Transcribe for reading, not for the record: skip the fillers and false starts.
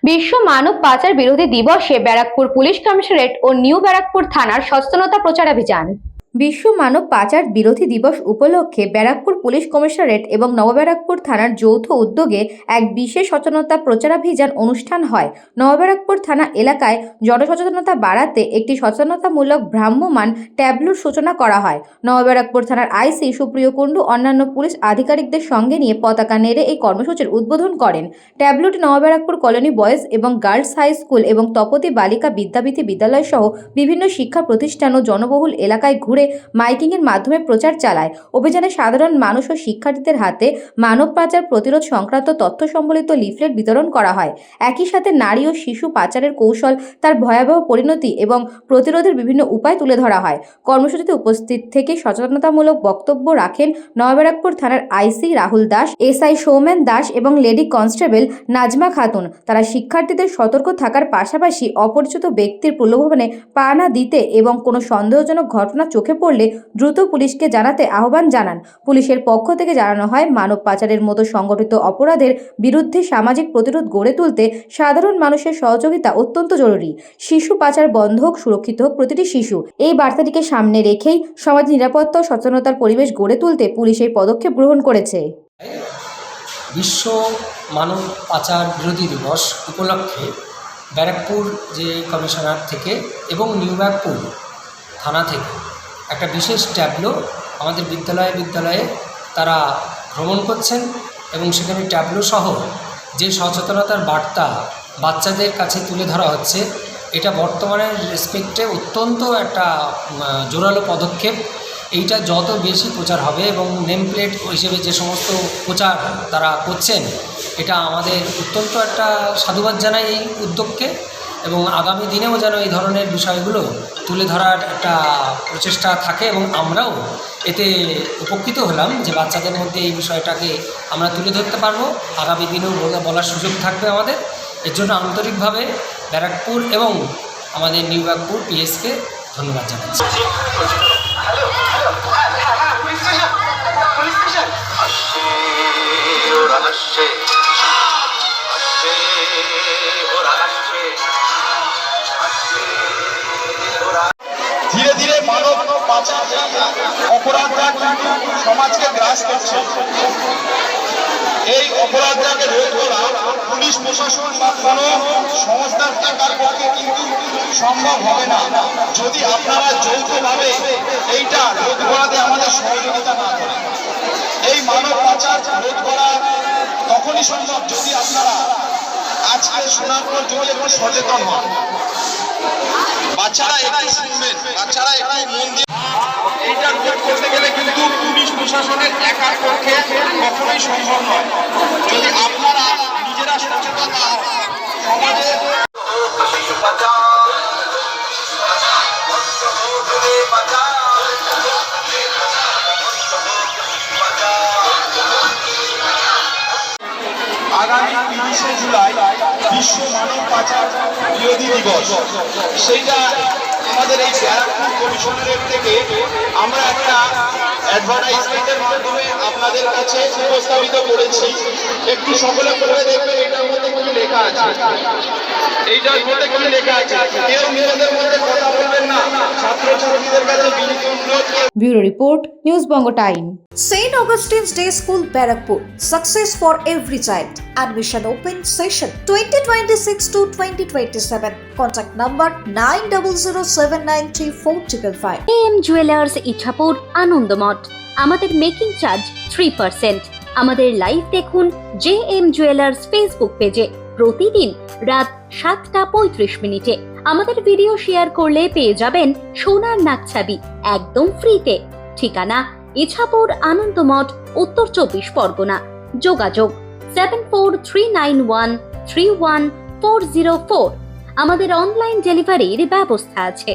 বিশ্ব মানব পাচার বিরোধী দিবসে ব্যারাকপুর পুলিশ কমিশনারেট ও নিউ ব্যারাকপুর থানার সচেতনতা প্রচারাভিযান। বিশ্ব মানব পাচার বিরোধী দিবস উপলক্ষে ব্যারাকপুর পুলিশ কমিশনারেট এবং নবব্যারাকপুর থানার যৌথ উদ্যোগে এক বিশেষ সচেতনতা প্রচারাভিযান অনুষ্ঠান হয়। নবব্যারাকপুর থানা এলাকায় জনসচেতনতা বাড়াতে একটি সচেতনতামূলক ভ্রাম্যমাণ ট্যাবলোর সূচনা করা হয়। নবব্যারাকপুর থানার আইসি সুপ্রিয় কুণ্ডু অন্যান্য পুলিশ আধিকারিকদের সঙ্গে নিয়ে পতাকা নেড়ে এই কর্মসূচির উদ্বোধন করেন। ট্যাবলোটি নবব্যারাকপুর কলোনি বয়েজ এবং গার্লস হাই স্কুল এবং তপতি বালিকা বিদ্যাপীঠী বিদ্যালয় সহ বিভিন্ন শিক্ষা প্রতিষ্ঠান ও জনবহুল এলাকায় ঘুরে মাইকিংয়ের মাধ্যমে প্রচার চালায়। অভিযানে সাধারণ মানুষ ও শিক্ষার্থীদের হাতে মানব পাচার প্রতিরোধ সংক্রান্ত তথ্য সম্বলিত লিফলেট বিতরণ করা হয়। একই সাথে নারী ও শিশু পাচারের কৌশল, তার ভয়াবহ পরিণতি এবং প্রতিরোধের বিভিন্ন উপায় তুলে ধরা হয়। কর্মসূচিতে উপস্থিত থেকে সচেতনতামূলক বক্তব্য রাখেন নবব্যারাকপুর থানার আইসি রাহুল দাস, এসআই সৌমেন দাস এবং লেডি কনস্টেবল নাজমা খাতুন। তারা শিক্ষার্থীদের সতর্ক থাকার পাশাপাশি অপরিচিত ব্যক্তির প্রলোভনে পা না দিতে এবং কোনো সন্দেহজনক ঘটনা চোখে পড়লে দ্রুত পুলিশকে জানাতে আহ্বান জানান। পুলিশের পক্ষ থেকে জানানো হয়, মানব পাচারের মতো সংগঠিত অপরাধের বিরুদ্ধে সামাজিক প্রতিরোধ গড়ে তুলতে সাধারণ মানুষের সহযোগিতা অত্যন্ত জরুরি। শিশু পাচার বন্ধ হোক, সুরক্ষিত হোক প্রতিটি শিশু। এই বার্তাটিকে সামনে রেখেই সমাজ নিরাপত্তা ও সচেতনতার পরিবেশ গড়ে তুলতে পুলিশ এই পদক্ষেপ গ্রহণ করেছে। বিশ্ব মানব পাচার বিরোধী দিবস উপলক্ষে ব্যারাকপুর যে কমিশনার থেকে এবং নিউ ব্যারাকপুর থানা থেকে একটা বিশেষ ট্যাবলো আমাদের বিদ্যালয়ে তারা ভ্রমণ করছেন এবং সেখানে ট্যাবলো সহ যে সচেতনতার বার্তা বাচ্চাদের কাছে তুলে ধরা হচ্ছে, এটা বর্তমানের রেসপেক্টে অত্যন্ত একটা জোরালো পদক্ষেপ। এইটা যত বেশি প্রচার হবে এবং নেম প্লেট হিসেবে যে সমস্ত প্রচার তারা করছেন, এটা আমাদের অত্যন্ত একটা সাধুবাদ জানাই এই উদ্যোগকে, এবং আগামী দিনেও যেন এই ধরনের বিষয়গুলো তুলে ধরার একটা প্রচেষ্টা থাকে এবং আমরাও এতে উপকৃত হলাম যে বাচ্চাদের মধ্যে এই বিষয়টাকে আমরা তুলে ধরতে পারবো। আগামী দিনেও বলার সুযোগ থাকবে আমাদের। এর জন্য আন্তরিকভাবে ব্যারাকপুর এবং আমাদের নিউ ব্যারাকপুর পিএসকে ধন্যবাদ জানাচ্ছি। ধীরে ধীরে মানব পাচার অপরাধটা কিন্তু সমাজকে গ্রাস করছে। এই অপরাধটাকে রোধ করা পুলিশ প্রশাসন বা কোনো সংস্থার একার পক্ষে কিন্তু সম্ভব হবে না যদি আপনারা যৌথভাবে এইটা রোধ করাতে আমাদের সহযোগিতা না করেন। এই মানব পাচার রোধ করা তখনই সম্ভব যদি আপনারা আজকে শোনার পর যদি একটু সচেতন হন। বাচ্চারা একটু শুনবেন, বাচ্চারা একটু মন দিয়ে। এইটা রোধ করতে গেলে কিন্তু পুলিশ প্রশাসনের একার পক্ষে কখনোই সম্ভব নয়। যদি আপনারা নিজেরা সচেতন না হন, সমাজে আগামী ৩০শে জুলাই বিশ্ব মানব পাচার বিরোধী দিবস, সেইটা আমাদের এই ব্যারাকপুর কমিশনারেট থেকে আমরা একটা অ্যাডভার্টাইজমেন্টের মাধ্যমে আপনাদের কাছে উপস্থাপিত করেছি। একটু সকলে পড়ে দেখবেন, এটার মধ্যে কিছু লেখা আছে, এইটার মধ্যে কিছু লেখা আছে। কেউ নিজেদের মধ্যে কথা বলবেন না, ছাত্রছাত্রীদের কাছে বিনীত অনুরোধ। Bureau report, news Banga time. St. Augustine's Day School, Barakpur. Success for every child. Admission open session 2026 to 2027. Contact number 9007934555. JM jewellers Ichapur Anandamath. আমাদের মেকিং চার্জ 3%। আমাদের লাইভ দেখুন JM জুয়েলার্স ফেসবুক পেজে প্রতিদিন রাত 7:35 আমাদের ভিডিও শেয়ার করলে পেয়ে যাবেন সোনার নাকছাবি একদম ফ্রিতে। ঠিকানা ইছাপুর আনন্দমঠ, উত্তর 24 পরগনা। যোগাযোগ 7439131404। আমাদের অনলাইন ডেলিভারির ব্যবস্থা আছে।